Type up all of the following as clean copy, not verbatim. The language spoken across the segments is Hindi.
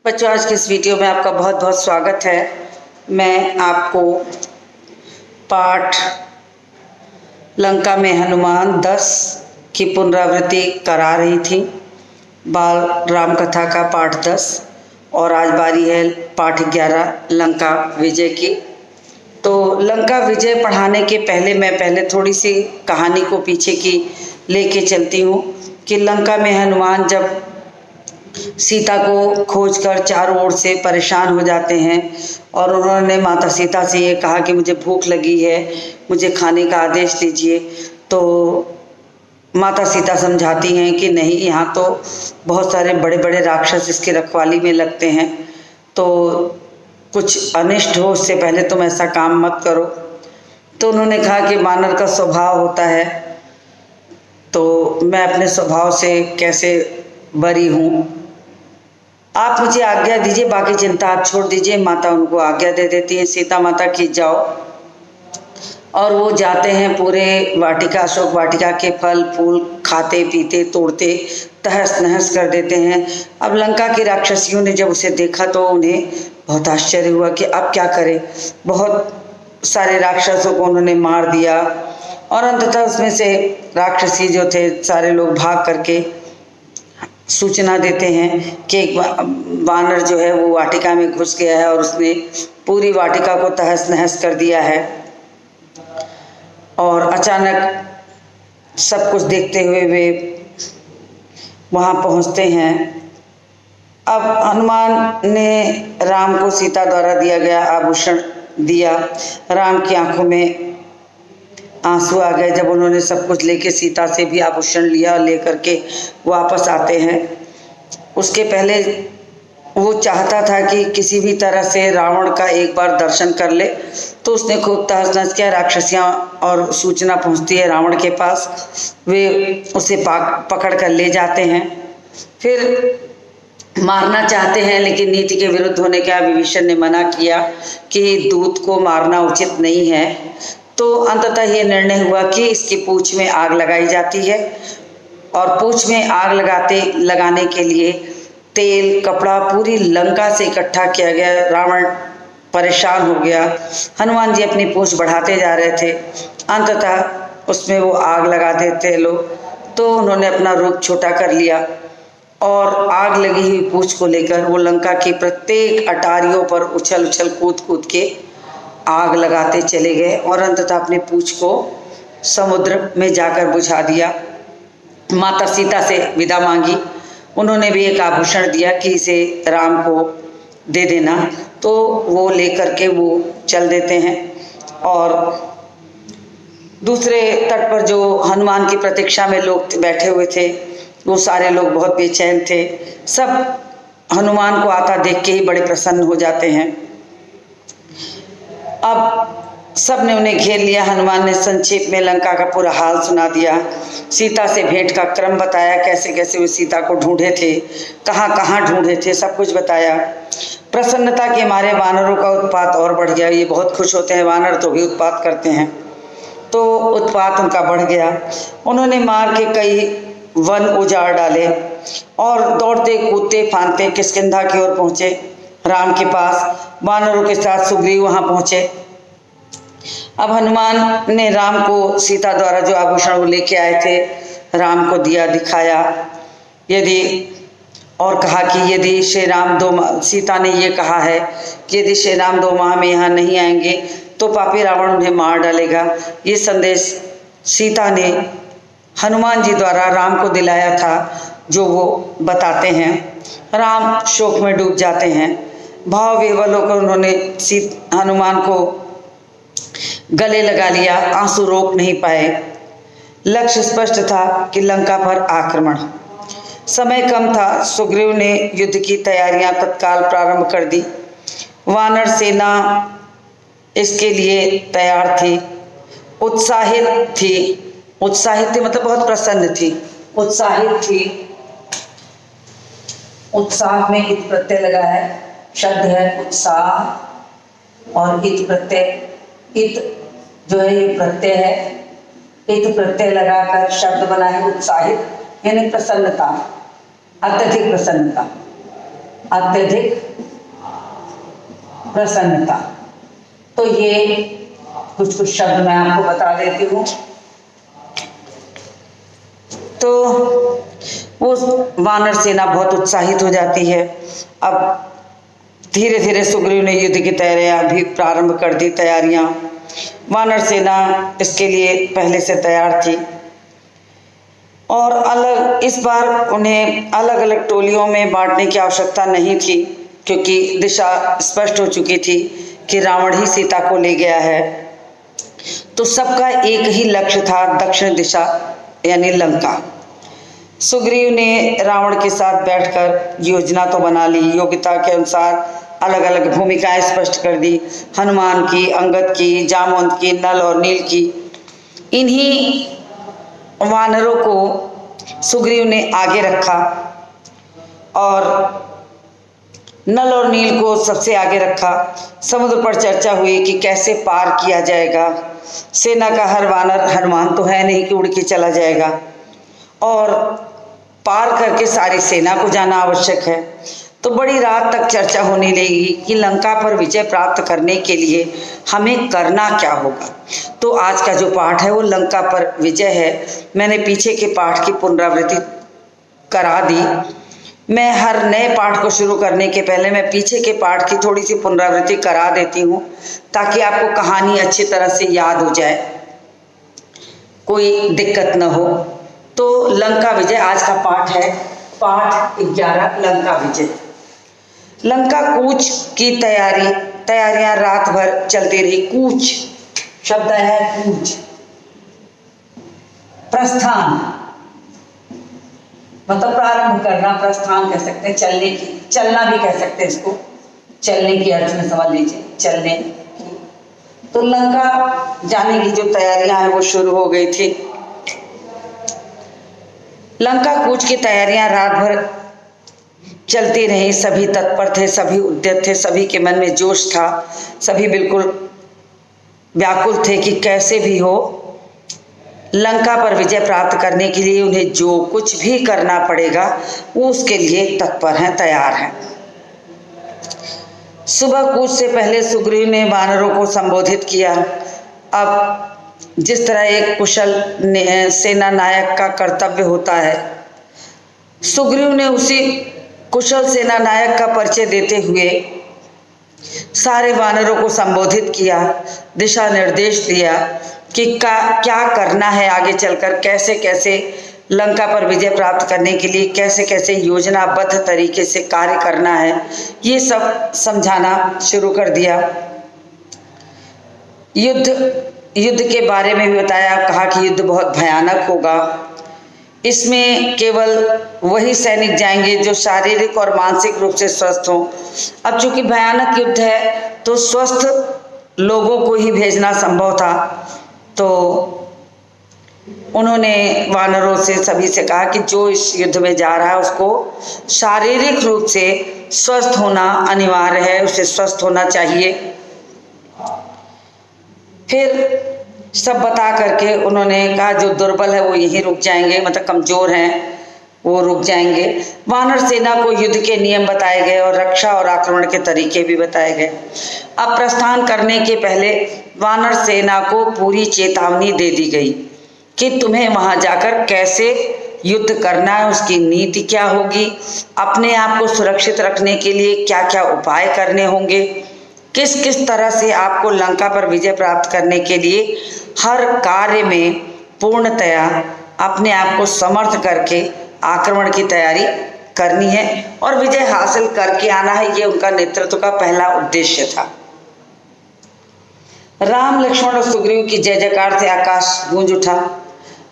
बच्चों, आज की इस वीडियो में आपका बहुत बहुत स्वागत है। मैं आपको पाठ लंका में हनुमान 10 की पुनरावृत्ति करा रही थी। बाल राम कथा का पाठ 10 और आज बारी है पाठ 11 लंका विजय की। तो लंका विजय पढ़ाने के पहले मैं थोड़ी सी कहानी को पीछे की लेके चलती हूँ कि लंका में हनुमान जब सीता को खोजकर चारों ओर से परेशान हो जाते हैं और उन्होंने माता सीता से ये कहा कि मुझे भूख लगी है, मुझे खाने का आदेश दीजिए। तो माता सीता समझाती हैं कि नहीं, यहाँ तो बहुत सारे बड़े बड़े राक्षस इसकी रखवाली में लगते हैं, तो कुछ अनिष्ट हो उससे पहले तुम ऐसा काम मत करो। तो उन्होंने कहा कि वानर का स्वभाव होता है, तो मैं अपने स्वभाव से कैसे बरी हूँ, आप मुझे आज्ञा दीजिए, बाकी चिंता आप छोड़ दीजिए। माता उनको आज्ञा दे देती है, सीता माता की जाओ। और वो जाते हैं, पूरे वाटिका अशोक वाटिका के फल फूल खाते पीते तोड़ते तहस नहस कर देते हैं। अब लंका की राक्षसियों ने जब उसे देखा तो उन्हें बहुत आश्चर्य हुआ कि अब क्या करें। बहुत सारे राक्षसों को उन्होंने मार दिया और अंततः उसमें से राक्षसी जो थे सारे लोग भाग करके सूचना देते हैं कि एक वानर जो है वो वाटिका में घुस गया है और उसने पूरी वाटिका को तहस नहस कर दिया है। और अचानक सब कुछ देखते हुए वे वहाँ पहुँचते हैं। अब हनुमान ने राम को सीता द्वारा दिया गया आभूषण दिया। राम की आंखों में आंसू आ गए जब उन्होंने सब कुछ लेके सीता से भी आभूषण लिया, लेकर के वापस आते हैं। उसके पहले वो चाहता था कि किसी भी तरह से रावण का एक बार दर्शन कर ले, तो उसने खूब तहस नहस किया। राक्षसियाँ और सूचना पहुंचती है रावण के पास, वे उसे पकड़ कर ले जाते हैं, फिर मारना चाहते हैं, लेकिन नीति के विरुद्ध होने का विभीषण ने मना किया कि दूत को मारना उचित नहीं है। तो अंततः ये निर्णय हुआ कि इसकी पूंछ में आग लगाई जाती है और पूंछ में आग लगाने के लिए तेल कपड़ा पूरी लंका से इकट्ठा किया गया। रावण परेशान हो गया। हनुमान जी अपनी पूंछ बढ़ाते जा रहे थे, अंततः उसमें वो आग लगा देते लोग। तो उन्होंने अपना रूप छोटा कर लिया और आग लगी हुई पूंछ को लेकर वो लंका की प्रत्येक अटारियों पर उछल उछल कूद कूद के आग लगाते चले गए और अंततः अपनी पूंछ को समुद्र में जाकर बुझा दिया। माता सीता से विदा मांगी, उन्होंने भी एक आभूषण दिया कि इसे राम को दे देना। तो वो लेकर के वो चल देते हैं और दूसरे तट पर जो हनुमान की प्रतीक्षा में लोग बैठे हुए थे वो सारे लोग बहुत बेचैन थे। सब हनुमान को आता देख के ही बड़े प्रसन्न हो जाते हैं। अब सब ने उन्हें घेर लिया। हनुमान ने संक्षेप में लंका का पूरा हाल सुना दिया, सीता से भेंट का क्रम बताया, कैसे कैसे वे सीता को ढूंढे थे, कहाँ कहाँ ढूंढे थे, सब कुछ बताया। प्रसन्नता के मारे वानरों का उत्पात और बढ़ गया। ये बहुत खुश होते हैं वानर, तो भी उत्पात करते हैं, तो उत्पात उनका बढ़ गया। उन्होंने मार के कई वन उजाड़ डाले और दौड़ते कूदते फांदते किष्किंधा की ओर पहुँचे। राम के पास वानरों के साथ सुग्रीव वहाँ पहुँचे। अब हनुमान ने राम को सीता द्वारा जो आभूषण वो लेके आए थे राम को दिया, दिखाया, और कहा कि यदि श्री राम सीता ने ये कहा है कि यदि श्री राम 2 माह में यहाँ नहीं आएंगे तो पापी रावण उन्हें मार डालेगा। ये संदेश सीता ने हनुमान जी द्वारा राम को दिलाया था, जो वो बताते हैं। राम शोक में डूब जाते हैं। भाव विह्वल होकर उन्होंने हनुमान को गले लगा लिया, आंसू रोक नहीं पाए। लक्ष्य स्पष्ट था कि लंका पर आक्रमण। समय कम था। सुग्रीव ने युद्ध की तैयारियां तत्काल प्रारंभ कर दी। वानर सेना इसके लिए तैयार थी, उत्साहित थी मतलब बहुत प्रसन्न थी, उत्साहित थी। उत्साह में इत प्रत्यय लगा है, शब्द है उत्साह और इत प्रत्यय। इत जो है ये प्रत्यय है, इत प्रत्यय लगाकर शब्द बना है उत्साहित, यानी प्रसन्नता, अत्यधिक प्रसन्नता। अत्यधिक प्रसन्नता। तो ये कुछ कुछ शब्द मैं आपको बता देती हूँ। तो वो वानर सेना बहुत उत्साहित हो जाती है। अब धीरे धीरे सुग्रीव ने युद्ध की तैयारियां भी प्रारंभ कर दी। वानर सेना इसके लिए पहले से तैयार थी और इस बार उन्हें अलग अलग टोलियों में बांटने की आवश्यकता नहीं थी, क्योंकि दिशा स्पष्ट हो चुकी थी कि रावण ही सीता को ले गया है। तो सबका एक ही लक्ष्य था, दक्षिण दिशा यानी लंका। सुग्रीव ने रावण के साथ बैठकर योजना तो बना ली, योग्यता के अनुसार अलग अलग भूमिकाएं स्पष्ट कर दी। हनुमान की, अंगद की, जामवंत की, नल और नील की। इन्हीं वानरों को सुग्रीव ने आगे रखा और नल और नील को सबसे आगे रखा। समुद्र पर चर्चा हुई कि कैसे पार किया जाएगा। सेना का हर वानर हनुमान तो है नहीं कि उड़ के चला जाएगा, और पार करके सारी सेना को जाना आवश्यक है। तो बड़ी रात तक चर्चा होने लगी कि लंका पर विजय प्राप्त करने के लिए हमें करना क्या होगा। तो आज का जो पाठ है वो लंका पर विजय है। मैंने पीछे के पाठ की पुनरावृत्ति करा दी। मैं हर नए पाठ को शुरू करने के पहले मैं पीछे के पाठ की थोड़ी सी पुनरावृत्ति करा देती हूँ, ताकि आपको कहानी अच्छी तरह से याद हो जाए, कोई दिक्कत न हो। तो लंका विजय आज का पाठ है, पाठ 11 लंका विजय। लंका कूच की तैयारियां रात भर चलती रही। कूच शब्द है कूच, प्रस्थान मतलब प्रारंभ करना, प्रस्थान कह सकते हैं, चलने की, चलना भी कह सकते हैं इसको, चलने की अर्थ में समझ लीजिए, चलने की। तो लंका जाने की जो तैयारियां हैं वो शुरू हो गई थी। लंका कूच की तैयारियां रात भर चलती रही। सभी तत्पर थे, सभी उद्यत थे, सभी के मन में जोश था, सभी बिल्कुल व्याकुल थे कि कैसे भी हो लंका पर विजय प्राप्त करने के लिए उन्हें जो कुछ भी करना पड़ेगा वो उसके लिए तत्पर हैं, तैयार हैं। सुबह कूच से पहले सुग्रीव ने वानरों को संबोधित किया। अब जिस तरह एक कुशल सेना नायक का कर्तव्य होता है, सुग्रीव ने उसी कुशल सेना नायक का परिचय देते हुए सारे वानरों को संबोधित किया, दिशा निर्देश दिया कि क्या करना है आगे चलकर, कैसे कैसे लंका पर विजय प्राप्त करने के लिए कैसे कैसे योजनाबद्ध तरीके से कार्य करना है, ये सब समझाना शुरू कर दिया। युद्ध के बारे में भी बताया, कहा कि युद्ध बहुत भयानक होगा। इसमें केवल वही सैनिक जाएंगे जो शारीरिक और मानसिक रूप से स्वस्थ हों। अब चूंकि भयानक युद्ध है तो स्वस्थ लोगों को ही भेजना संभव था। तो उन्होंने वानरों से सभी से कहा कि जो इस युद्ध में जा रहा है उसको शारीरिक रूप से स्वस्थ होना अनिवार्य है, उसे स्वस्थ होना चाहिए। फिर सब बता करके उन्होंने कहा जो दुर्बल है वो यहीं रुक जाएंगे, मतलब कमजोर हैं वो रुक जाएंगे। वानर सेना को युद्ध के नियम बताए गए और रक्षा और आक्रमण के तरीके भी बताए गए। अब प्रस्थान करने के पहले वानर सेना को पूरी चेतावनी दे दी गई कि तुम्हें वहां जाकर कैसे युद्ध करना है, उसकी नीति क्या होगी, अपने आप को सुरक्षित रखने के लिए क्या क्या उपाय करने होंगे, किस किस तरह से आपको लंका पर विजय प्राप्त करने के लिए हर कार्य में पूर्णतया अपने आप को समर्थ करके आक्रमण की तैयारी करनी है और विजय हासिल करके आना है। ये उनका नेतृत्व का पहला उद्देश्य था। राम, लक्ष्मण और सुग्रीव की जय जयकार से आकाश गूंज उठा।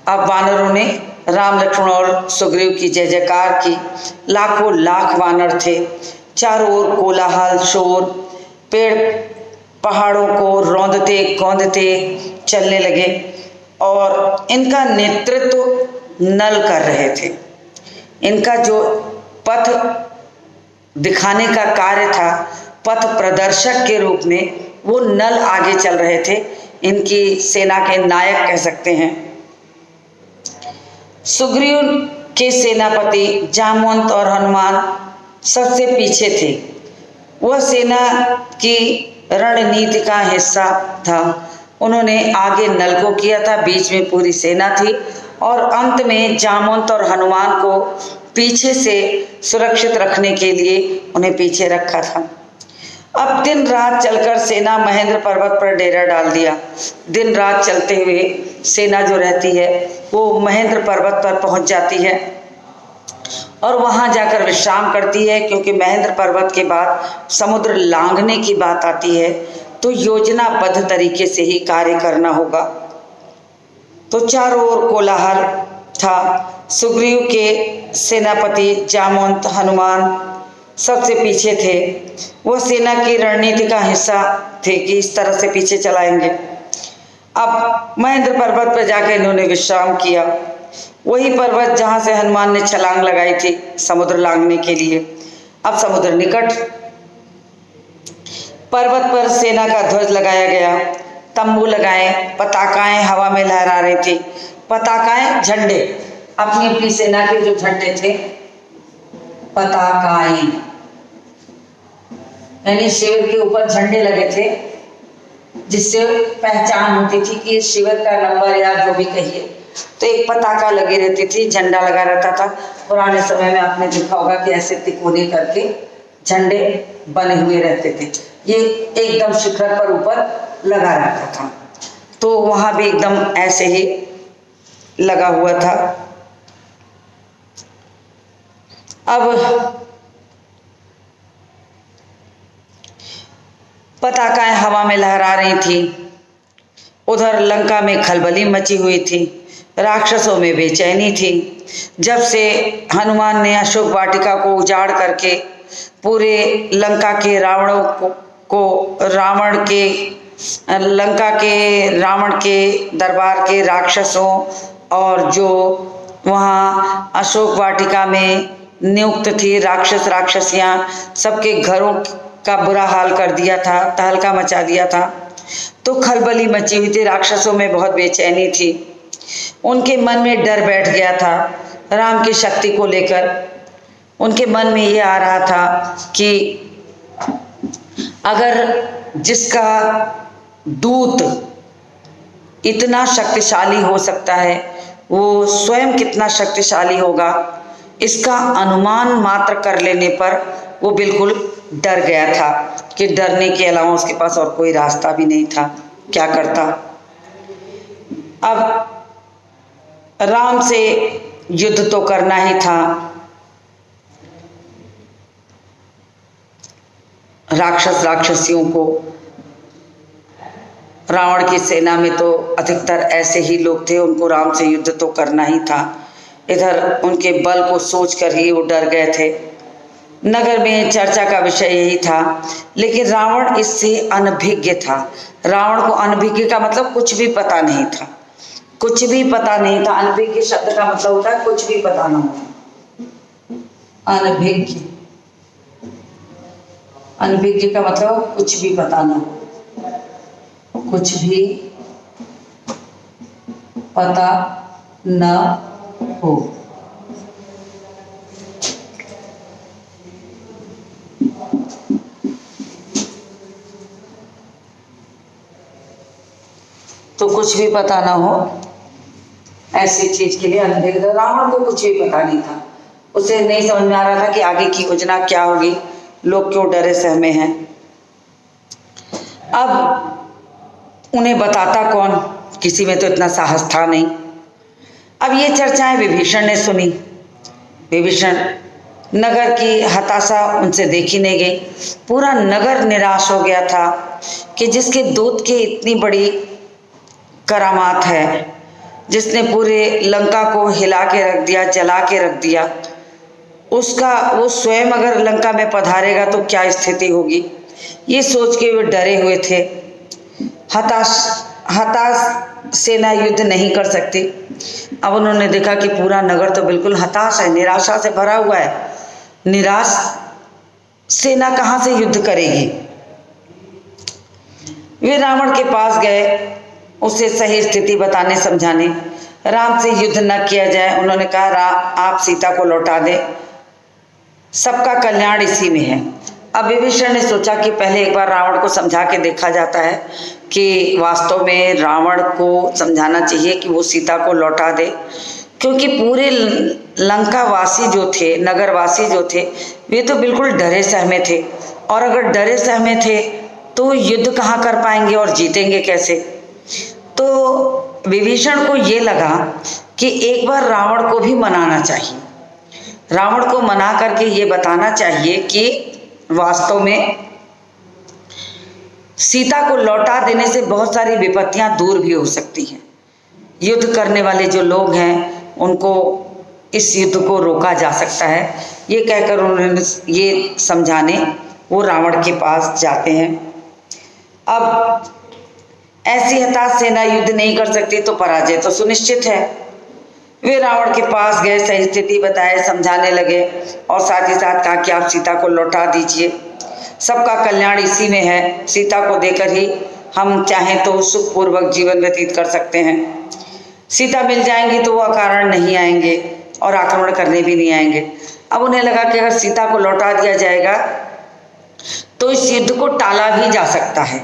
अब वानरों ने राम, लक्ष्मण और सुग्रीव की जय जयकार की। लाखों लाख वानर थे, चारों ओर कोलाहल शोर, पेड़ पहाड़ों को रौंदते कौंदते चलने लगे और इनका नेतृत्व नल कर रहे थे। इनका जो पथ दिखाने का कार्य था, पथ प्रदर्शक के रूप में वो नल आगे चल रहे थे, इनकी सेना के नायक कह सकते हैं। सुग्रीव के सेनापति जामवंत और हनुमान सबसे पीछे थे। वह सेना की रणनीति का हिस्सा था। उन्होंने आगे नल को किया था, बीच में पूरी सेना थी और अंत में जामवंत और हनुमान को पीछे से सुरक्षित रखने के लिए उन्हें पीछे रखा था। अब दिन रात चलकर सेना महेंद्र पर्वत पर डेरा डाल दिया। दिन रात चलते हुए सेना जो रहती है वो महेंद्र पर्वत पर पहुंच जाती है और वहां जाकर विश्राम करती है, क्योंकि महेंद्र पर्वत के बाद समुद्र लांघने की बात आती है तो योजनाबद्ध तरीके से ही कार्य करना होगा। तो चारों ओर कोलाहल था। सुग्रीव के सेनापति जामवंत हनुमान सबसे पीछे थे। वह सेना की रणनीति का हिस्सा थे कि इस तरह से पीछे चलाएंगे। अब महेंद्र पर्वत पर जाकर इन्होंने विश्राम किया, वही पर्वत जहां से हनुमान ने छलांग लगाई थी समुद्र लांघने के लिए। अब समुद्र निकट, पर्वत पर सेना का ध्वज लगाया गया, तंबू लगाए, पताकाएं हवा में लहरा रही थी। पताकाएं झंडे, अपनी अपनी सेना के जो झंडे थे, पताकाएं यानी शिविर के ऊपर झंडे लगे थे, जिससे पहचान होती थी कि शिविर का नंबर या जो भी कहिए। तो एक पताका लगी रहती थी, झंडा लगा रहता था। पुराने समय में आपने देखा होगा कि ऐसे तिकोने करके झंडे बने हुए रहते थे। ये एकदम शिखर पर ऊपर लगा रहता था, तो वहां भी एकदम ऐसे ही लगा हुआ था। अब पताकाएं हवा में लहरा रही थी। उधर लंका में खलबली मची हुई थी, राक्षसों में बेचैनी थी। जब से हनुमान ने अशोक वाटिका को उजाड़ करके पूरे लंका के रावण के दरबार के राक्षसों और जो वहाँ अशोक वाटिका में नियुक्त थी राक्षस राक्षसियाँ, सबके घरों का बुरा हाल कर दिया था, तहलका मचा दिया था, तो खलबली मची हुई थी। राक्षसों में बहुत बेचैनी थी, उनके मन में डर बैठ गया था राम की शक्ति को लेकर। उनके मन में ये आ रहा था कि अगर जिसका दूत इतना शक्तिशाली हो सकता है, वो स्वयं कितना शक्तिशाली होगा, इसका अनुमान मात्र कर लेने पर वो बिल्कुल डर गया था कि डरने के अलावा उसके पास और कोई रास्ता भी नहीं था। क्या करता? अब राम से युद्ध तो करना ही था। राक्षस राक्षसियों को, रावण की सेना में तो अधिकतर ऐसे ही लोग थे, उनको राम से युद्ध तो करना ही था। इधर उनके बल को सोचकर ही वो डर गए थे। नगर में चर्चा का विषय यही था, लेकिन रावण इससे अनभिज्ञ था। रावण को अनभिज्ञ का मतलब कुछ भी पता नहीं था, कुछ भी पता नहीं था। अनभिज्ञ शब्द का मतलब होता है कुछ भी पता ना हो। अनभिज्ञ, अनभिज्ञ का मतलब कुछ भी पता ना हो, कुछ भी पता न हो। तो कुछ भी पता ना हो ऐसी चीज के लिए अनभिज्ञ। रावण को कुछ भी पता नहीं था, उसे नहीं समझ में आ रहा था कि आगे की योजना क्या होगी, लोग क्यों डरे सहमे हैं। अब उन्हें बताता कौन, किसी में तो इतना साहस था नहीं। अब ये चर्चाएं विभीषण ने सुनी। विभीषण, नगर की हताशा उनसे देखी नहीं गई। पूरा नगर निराश हो गया था कि जिसके दूत की इतनी बड़ी करामात है, जिसने पूरे लंका को हिला के रख दिया, जला के रख दिया, उसका वो स्वयं अगर लंका में पधारेगा तो क्या स्थिति होगी, ये सोच के वे डरे हुए थे। हताश सेना युद्ध नहीं कर सकती। अब उन्होंने देखा कि पूरा नगर तो बिल्कुल हताश है, निराशा से भरा हुआ है। निराश सेना कहाँ से युद्ध करेगी? वे रावण के पास गए, उसे सही स्थिति बताने समझाने। राम से युद्ध न किया जाए, उन्होंने कहा आप सीता को लौटा दें, सबका कल्याण इसी में है। अब विभीषण ने सोचा कि पहले एक बार रावण को समझा के देखा जाता है कि वास्तव में रावण को समझाना चाहिए कि वो सीता को लौटा दे, क्योंकि पूरे लंकावासी जो थे, नगरवासी जो थे, वे तो बिल्कुल डरे सहमे थे, और अगर डरे सहमे थे तो युद्ध कहाँ कर पाएंगे और जीतेंगे कैसे। तो विभीषण को ये लगा कि एक बार रावण को भी मनाना चाहिए, रावण को मना करके ये बताना चाहिए कि वास्तव में सीता को लौटा देने से बहुत सारी विपत्तियां दूर भी हो सकती हैं। युद्ध करने वाले जो लोग हैं उनको इस युद्ध को रोका जा सकता है। ये कहकर उन्होंने ये समझाने वो रावण के पास जाते हैं। अब ऐसी हताश सेना युद्ध नहीं कर सकती तो पराजय तो सुनिश्चित है। वे रावण के पास गए, सही स्थिति बताए, समझाने लगे और साथ ही साथ कहा कि आप सीता को लौटा दीजिए, सबका कल्याण इसी में है, सीता को देकर ही हम चाहें तो सुखपूर्वक जीवन व्यतीत कर सकते हैं। सीता मिल जाएंगी तो वो अकारण नहीं आएंगे और आक्रमण करने भी नहीं आएंगे। अब उन्हें लगा कि अगर सीता को लौटा दिया जाएगा तो इस युद्ध को टाला भी जा सकता है,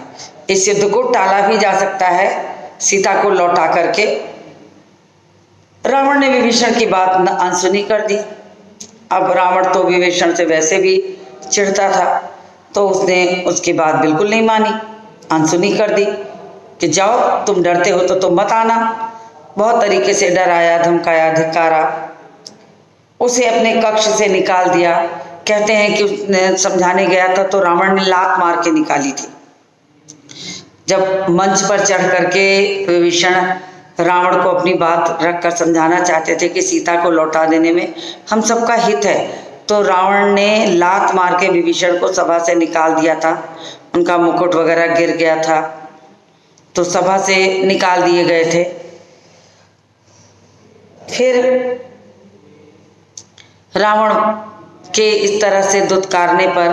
इस युद्ध को टाला भी जा सकता है सीता को लौटा करके। रावण ने विभीषण की बात अनसुनी कर दी। अब रावण तो विभीषण से वैसे भी चिढ़ता था, तो उसने उसकी बात बिल्कुल नहीं मानी, अनसुनी कर दी कि जाओ, तुम डरते हो तो तुम मत आना। बहुत तरीके से डराया, धमकाया, धिक्कारा, उसे अपने कक्ष से निकाल दिया। कहते हैं कि उसने समझाने गया था तो रावण ने लात मार के निकाली थी। जब मंच पर चढ़ करके विभीषण रावण को अपनी बात रखकर समझाना चाहते थे कि सीता को लौटा देने में हम सबका हित है, तो रावण ने लात मार के विभीषण को सभा से निकाल दिया था। उनका मुकुट वगैरह गिर गया था तो सभा से निकाल दिए गए थे। फिर रावण के इस तरह से दुत्कारने पर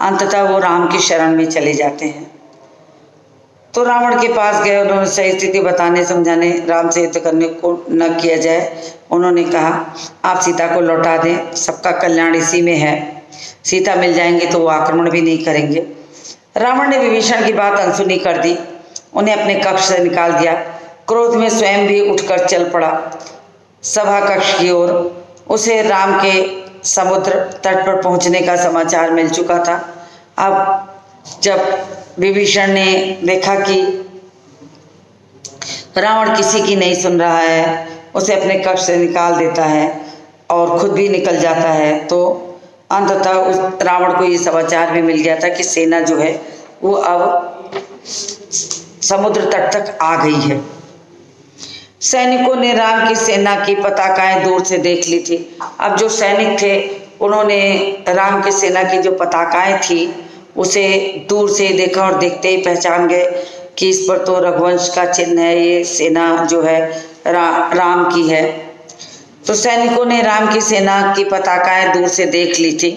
अंततः वो राम की शरण में चले जाते हैं। तो रावण के पास गए, उन्होंने सही स्थिति बताने समझाने, राम से युद्ध करने को न किया जाए। उन्होंने कहा आप सीता को लौटा दें, सबका कल्याण इसी में है, सीता मिल जाएंगी तो वो आक्रमण भी नहीं करेंगे। रावण ने विभीषण की बात अनसुनी कर दी, उन्हें अपने कक्ष से निकाल दिया। क्रोध में स्वयं भी उठकर चल पड़ा सभा कक्ष की ओर। उसे राम के समुद्र तट पर पहुंचने का समाचार मिल चुका था। अब जब विभीषण ने देखा कि रावण किसी की नहीं सुन रहा है, उसे अपने कक्ष से निकाल देता है और खुद भी निकल जाता है, तो अंततः उस रावण को ये समाचार भी मिल गया था कि सेना जो है वो अब समुद्र तट तक आ गई है। सैनिकों ने राम की सेना की पताकाएं दूर से देख ली थी। अब जो सैनिक थे उन्होंने राम की सेना की जो पताकाएं थी उसे दूर से देखा और देखते ही पहचान गए कि इस पर तो रघुवंश का चिन्ह है, ये सेना जो है राम की है। तो सैनिकों ने राम की सेना की पताकाएं दूर से देख ली थी।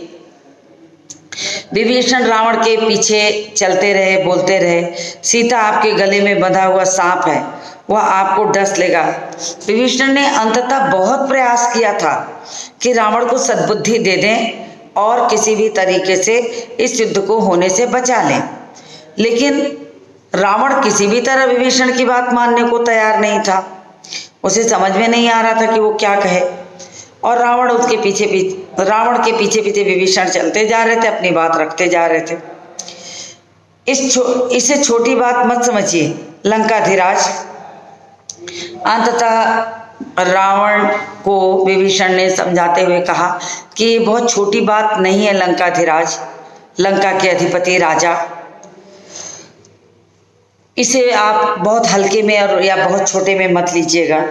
विभीषण रावण के पीछे चलते रहे, बोलते रहे, सीता आपके गले में बंधा हुआ सांप है, वह आपको डस लेगा। विभीषण ने अंततः बहुत प्रयास किया था कि रावण को सद्बुद्धि दे दें और किसी भी तरीके से इस युद्ध को होने से बचा लें, लेकिन रावण किसी भी तरह विभीषण की बात मानने को तैयार नहीं था। उसे समझ में नहीं आ रहा था कि वो क्या कहे, और रावण के पीछे पीछे विभीषण चलते जा रहे थे, अपनी बात रखते जा रहे थे। इसे छोटी बात मत समझिए लंकाधिराज। अंततः रावण को विभीषण ने समझाते हुए कहा कि ये बहुत छोटी बात नहीं है लंकाधिराज, लंका के अधिपति राजा, इसे आप बहुत हल्के में और या बहुत छोटे में मत लीजिएगा,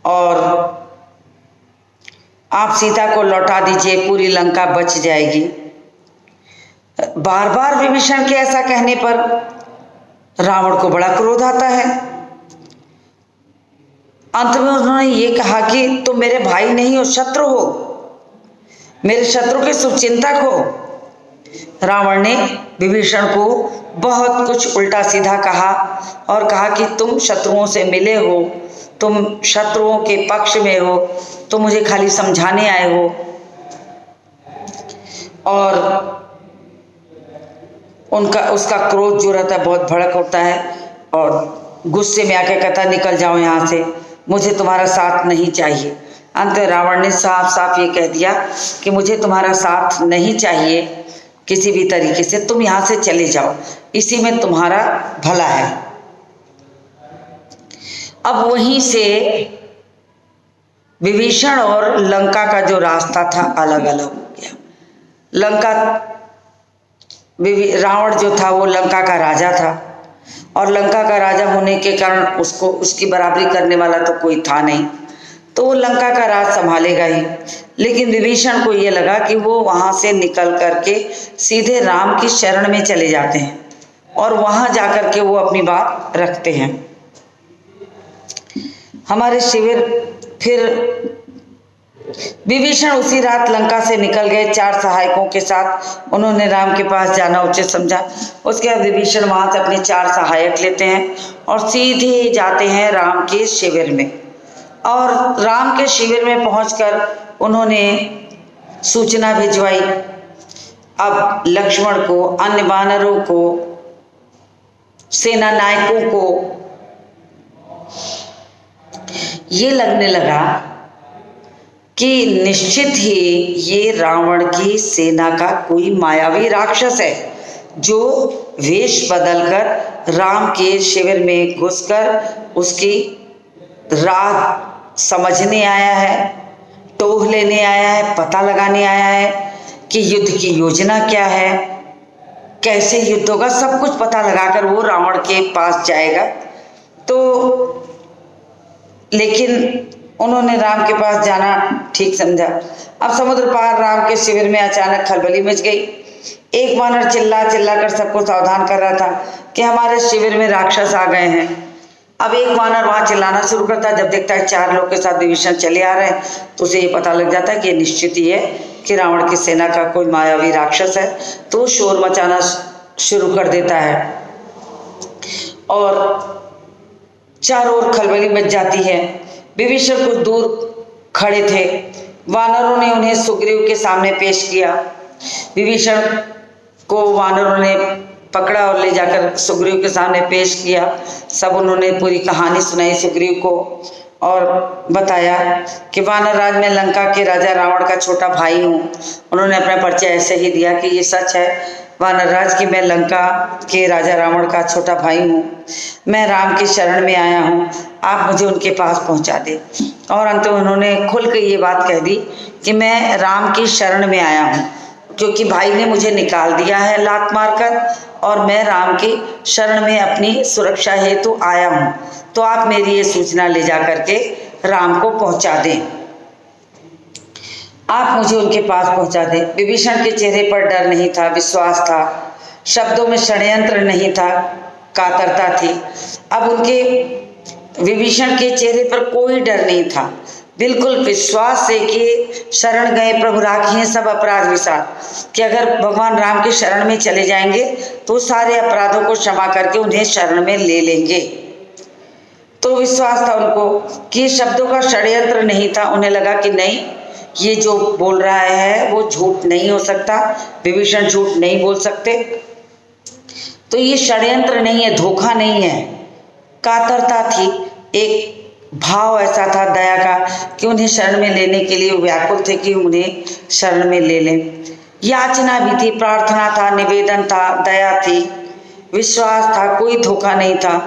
और आप सीता को लौटा दीजिए, पूरी लंका बच जाएगी। बार बार विभीषण के ऐसा कहने पर रावण को बड़ा क्रोध आता है। अंत में उन्होंने ये कहा कि तुम मेरे भाई नहीं हो, शत्रु हो, मेरे शत्रु के शुभचिंतक हो। रावण ने विभीषण को बहुत कुछ उल्टा सीधा कहा और कहा कि तुम शत्रुओं से मिले हो, तुम शत्रुओं के पक्ष में हो, तुम मुझे खाली समझाने आए हो। और उसका क्रोध जो रहता है बहुत भड़क होता है और गुस्से में आके कहता निकल जाओ यहाँ से, मुझे तुम्हारा साथ नहीं चाहिए। अंत में रावण ने साफ साफ ये कह दिया कि मुझे तुम्हारा साथ नहीं चाहिए किसी भी तरीके से, तुम यहाँ से चले जाओ, इसी में तुम्हारा भला है। अब वहीं से विभीषण और लंका का जो रास्ता था अलग अलग हो गया। रावण जो था वो लंका का राजा था और लंका का राजा होने के कारण उसको उसकी बराबरी करने वाला तो कोई था नहीं, तो वो लंका का राज संभालेगा ही। लेकिन विभीषण को ये लगा कि वो वहां से निकल करके सीधे राम की शरण में चले जाते हैं और वहां जाकर के वो अपनी बात रखते हैं। हमारे शिविर फिर विभीषण उसी रात लंका से निकल गए 4 सहायकों के साथ। उन्होंने राम के पास जाना उचित समझा। उसके बाद विभीषण वहां से अपने 4 सहायक लेते हैं और सीधे जाते हैं राम के शिविर में। और राम के शिविर में पहुंचकर उन्होंने सूचना भिजवाई। अब लक्ष्मण को, अन्य वानरों को, सेना नायकों को ये लगने लगा कि निश्चित ही ये रावण की सेना का कोई मायावी राक्षस है जो वेश बदलकर राम के शिविर में घुसकर उसकी राह समझने आया है, टोह लेने आया है, पता लगाने आया है कि युद्ध की योजना क्या है, कैसे युद्ध होगा, सब कुछ पता लगाकर वो रावण के पास जाएगा। तो लेकिन उन्होंने राम के पास जाना ठीक समझा। अब समुद्र पार राम के शिविर में अचानक खलबली मच गई। एक वानर चिल्ला कर सबको सावधान कर रहा था कि हमारे शिविर में राक्षस आ गए हैं। अब एक वानर वहां चिल्लाना शुरू करता है। जब देखता है 4 लोग के साथ विभीषण चले आ रहे हैं तो उसे ये पता लग जाता है कि निश्चित ही है कि रावण की सेना का कोई मायावी राक्षस है। तो शोर मचाना शुरू कर देता है और चारों ओर खलबली मच जाती है। विभीषण कुछ दूर खड़े थे। वानरों ने उन्हें सुग्रीव के सामने पेश किया। विभीषण को वानरों ने पकड़ा और ले जाकर सुग्रीव के सामने पेश किया। सब उन्होंने पूरी कहानी सुनाई सुग्रीव को और बताया कि वानर राज में लंका के राजा रावण का छोटा भाई हूँ। उन्होंने अपना परिचय ऐसे ही दिया कि ये सच है वानर राज कि मैं लंका के राजा रावण का छोटा भाई हूँ, मैं राम की शरण में आया हूँ, आप मुझे उनके पास पहुँचा दे। और अंत में उन्होंने खुल के ये बात कह दी कि मैं राम की शरण में आया हूँ क्योंकि भाई ने मुझे निकाल दिया है लात मारकर और मैं राम की शरण में अपनी सुरक्षा हेतु आया हूँ, तो आप मेरी ये सूचना ले जा करके राम को पहुँचा दें, आप मुझे उनके पास पहुँचा दें। विभीषण के चेहरे पर डर नहीं था, विश्वास था, शब्दों में षड्यंत्र नहीं था, कातरता थी। अब उनके विभीषण के चेहरे पर कोई डर नहीं था, बिल्कुल विश्वास से कि शरण गए प्रभु राखिए सब अपराध विसार, कि अगर भगवान राम की शरण में चले जाएंगे तो सारे अपराधों को क्षमा करके उन्हें शरण में ले लेंगे। तो विश्वास था उनको कि शब्दों का षड्यंत्र नहीं था। उन्हें लगा कि नहीं, ये जो बोल रहा है वो झूठ नहीं हो सकता, विभीषण झूठ नहीं बोल सकते, तो ये षड्यंत्र नहीं है, धोखा नहीं है। कातरता थी, एक भाव ऐसा था दया का कि उन्हें शरण में लेने के लिए व्याकुल थे कि उन्हें शरण में ले लें। याचना भी थी, प्रार्थना था, निवेदन था, दया थी, विश्वास था, कोई धोखा नहीं था।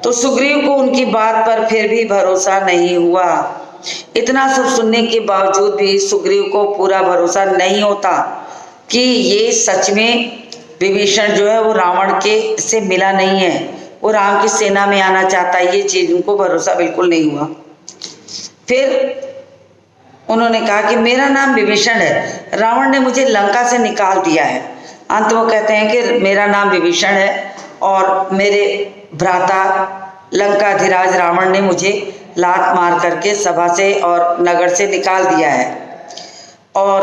तो सुग्रीव को उनकी बात पर फिर भी भरोसा नहीं हुआ। इतना सब सुनने के बावजूद भी सुग्रीव को पूरा भरोसा नहीं होता कि ये सच में विभीषण जो है वो रावण के से मिला नहीं है, वो राम की सेना में आना चाहता है, ये चीज उनको भरोसा बिल्कुल नहीं हुआ। फिर उन्होंने कहा कि मेरा नाम विभीषण है, रावण ने मुझे लंका से निकाल दिया है। अंत वो कहते हैं कि मेरा नाम विभीषण है और मेरे भ्राता लंकाधिराज रावण ने मुझे लात मार करके सभा से और नगर से निकाल दिया है, और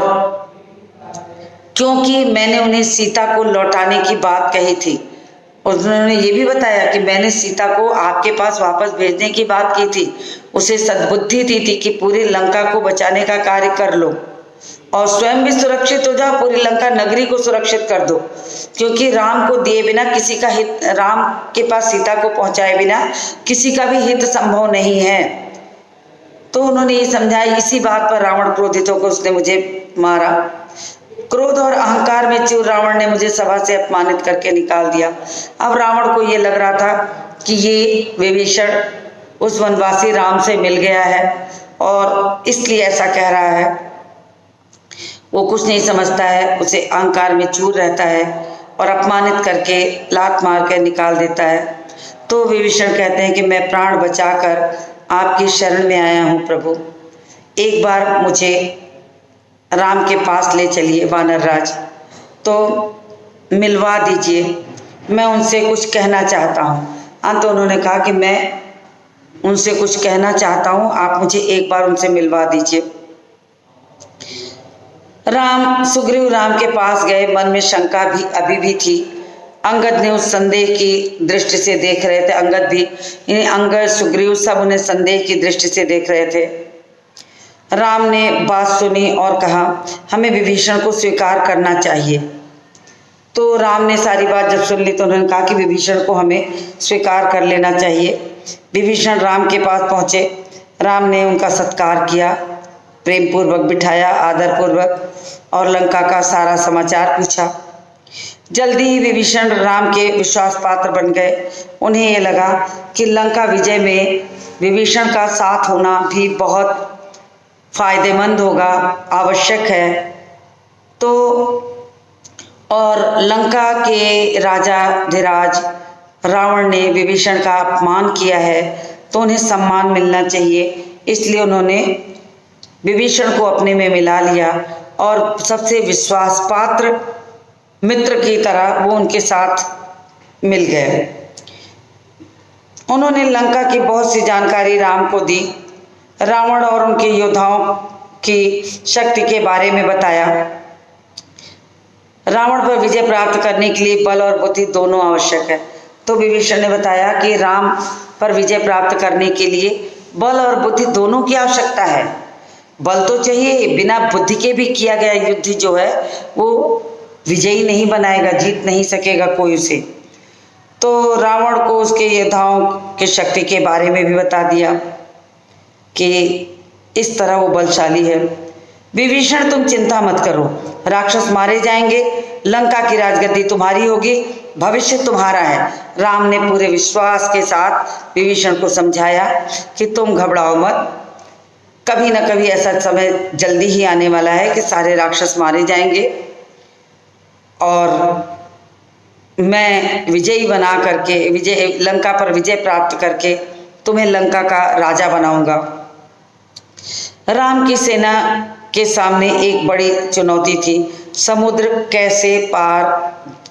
क्योंकि मैंने उन्हें सीता को लौटाने की बात कही थी, उन्होंने ये भी बताया कि मैंने सीता को आपके पास वापस भेजने की बात की थी, उसे सद्बुद्धि दी थी कि पूरी लंका को बचाने का कार्य कर लो, और स्वयं भी सुरक्षित हो जाओ, पूरी लंका नगरी को सुरक्षित कर दो, क्योंकि राम को दिए बिना किसी का हित, राम के पास सीता को पहुंचाए बिना किसी का भी हित संभव नहीं है। तो उन्होंने ये समझाया। इसी बात पर रावण क्रोधित होकर उसने मुझे मारा। क्रोध और अहंकार में चूर रावण ने मुझे सभा से अपमानित करके निकाल दिया। अब रावण को ये लग रहा था कि ये विभीषण उस वनवासी राम से मिल गया है और इसलिए ऐसा कह रहा है। वो कुछ नहीं समझता है, उसे अहंकार में चूर रहता है और अपमानित करके लात मार कर निकाल देता है। तो विभीषण कहते हैं कि मैं प्राण बचाकर आपकी शरण में आया हूँ प्रभु, एक बार मुझे राम के पास ले चलिए वानर राज, तो मिलवा दीजिए, मैं उनसे कुछ कहना चाहता हूँ। अंत उन्होंने कहा कि मैं उनसे कुछ कहना चाहता हूँ, आप मुझे एक बार उनसे मिलवा दीजिए। सुग्रीव राम के पास गए। मन में शंका भी अभी भी थी। अंगद ने उस संदेह की दृष्टि से देख रहे थे। अंगद सुग्रीव सब उन्हें संदेह की दृष्टि से देख रहे थे। राम ने बात सुनी और कहा हमें विभीषण को स्वीकार करना चाहिए। तो राम ने सारी बात जब सुन ली तो उन्होंने कहा कि विभीषण को हमें स्वीकार कर लेना चाहिए। विभीषण राम के पास पहुँचे। राम ने उनका सत्कार किया, प्रेम पूर्वक बिठाया, आदर पूर्वक, और लंका का सारा समाचार पूछा। जल्दी ही विभीषण राम के विश्वास पात्र बन गए। उन्हें यह लगा कि लंका विजय में विभीषण का साथ होना भी बहुत फायदेमंद होगा, आवश्यक है। तो और लंका के राजा धीराज रावण ने विभीषण का अपमान किया है तो उन्हें सम्मान मिलना चाहिए, इसलिए उन्होंने विभीषण को अपने में मिला लिया और सबसे विश्वास पात्र मित्र की तरह वो उनके साथ मिल गए। उन्होंने लंका की बहुत सी जानकारी राम को दी। रावण और उनके योद्धाओं की शक्ति के बारे में बताया। रावण पर विजय प्राप्त करने के लिए बल और बुद्धि दोनों आवश्यक है। तो विभीषण ने बताया कि राम पर विजय प्राप्त करने के लिए बल और बुद्धि दोनों की आवश्यकता है। बल तो चाहिए, बिना बुद्धि के भी किया गया युद्ध जो है वो विजयी नहीं बनाएगा, जीत नहीं सकेगा कोई उसे। तो रावण को उसके योद्धाओं की शक्ति के बारे में भी बता दिया कि इस तरह वो बलशाली है। विभीषण तुम चिंता मत करो, राक्षस मारे जाएंगे, लंका की राजगद्दी तुम्हारी होगी, भविष्य तुम्हारा है। राम ने पूरे विश्वास के साथ विभीषण को समझाया कि तुम घबराओ मत, कभी न कभी ऐसा समय जल्दी ही आने वाला है कि सारे राक्षस मारे जाएंगे और मैं विजयी बना करके लंका पर विजय प्राप्त करके तुम्हें लंका का राजा बनाऊंगा। राम की सेना के सामने एक बड़ी चुनौती थी, समुद्र कैसे पार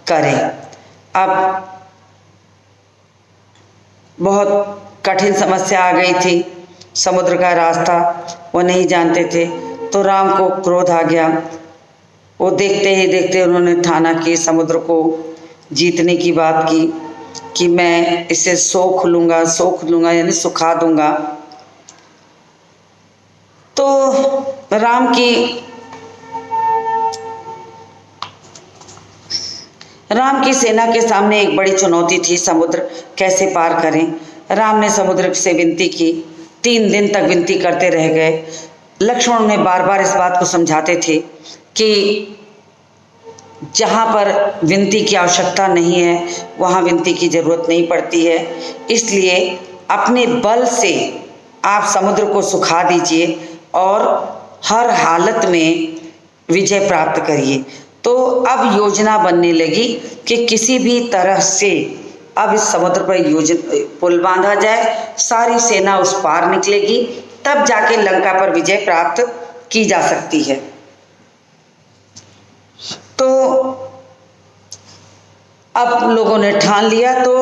करें। अब बहुत कठिन समस्या आ गई थी, समुद्र का रास्ता वो नहीं जानते थे। तो राम को क्रोध आ गया। वो देखते ही देखते उन्होंने ठाना कि समुद्र को जीतने की बात की कि मैं इसे सोख लूँगा यानी सुखा दूंगा। तो राम की सेना के सामने एक बड़ी चुनौती थी, समुद्र कैसे पार करें। राम ने समुद्र से विनती की, 3 दिन तक विनती करते रह गए। लक्ष्मण उन्हें बार बार इस बात को समझाते थे कि जहाँ पर विनती की आवश्यकता नहीं है वहाँ विनती की जरूरत नहीं पड़ती है, इसलिए अपने बल से आप समुद्र को सुखा दीजिए और हर हालत में विजय प्राप्त करिए। तो अब योजना बनने लगी कि किसी भी तरह से अब इस समुद्र पर पुल बांधा जाए, सारी सेना उस पार निकलेगी, तब जाके लंका पर विजय प्राप्त की जा सकती है। तो अब लोगों ने ठान लिया। तो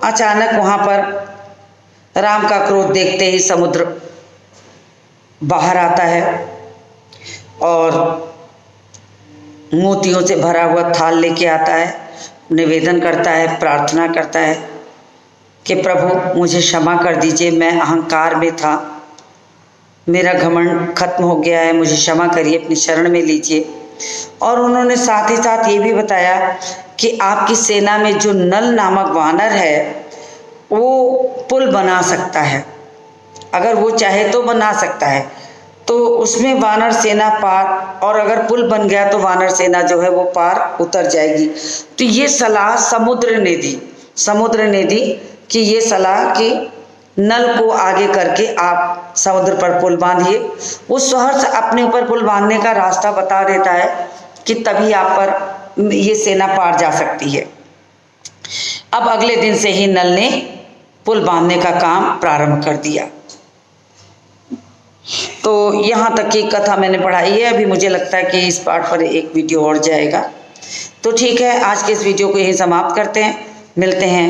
अचानक वहां पर राम का क्रोध देखते ही समुद्र बाहर आता है और मोतियों से भरा हुआ थाल लेके आता है, निवेदन करता है, प्रार्थना करता है कि प्रभु मुझे क्षमा कर दीजिए, मैं अहंकार में था, मेरा घमंड खत्म हो गया है, मुझे क्षमा करिए, अपनी शरण में लीजिए। और उन्होंने साथ ही साथ ये भी बताया कि आपकी सेना में जो नल नामक वानर है वो पुल बना सकता है, अगर वो चाहे तो बना सकता है, तो उसमें वानर सेना पार, और अगर पुल बन गया तो वानर सेना जो है वो पार उतर जाएगी। तो ये सलाह समुद्र ने दी कि ये सलाह कि नल को आगे करके आप समुद्र पर पुल बांधिए। वो सहर्ष अपने ऊपर पुल बांधने का रास्ता बता देता है कि तभी आप पर ये सेना पार जा सकती है। अब अगले दिन से ही नल ने पुल बांधने का काम प्रारंभ कर दिया। तो यहाँ तक की कथा मैंने पढ़ाई है। अभी मुझे लगता है कि इस पार्ट पर एक वीडियो और जाएगा। तो ठीक है, आज के इस वीडियो को यहीं समाप्त करते हैं, मिलते हैं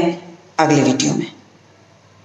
अगले वीडियो में।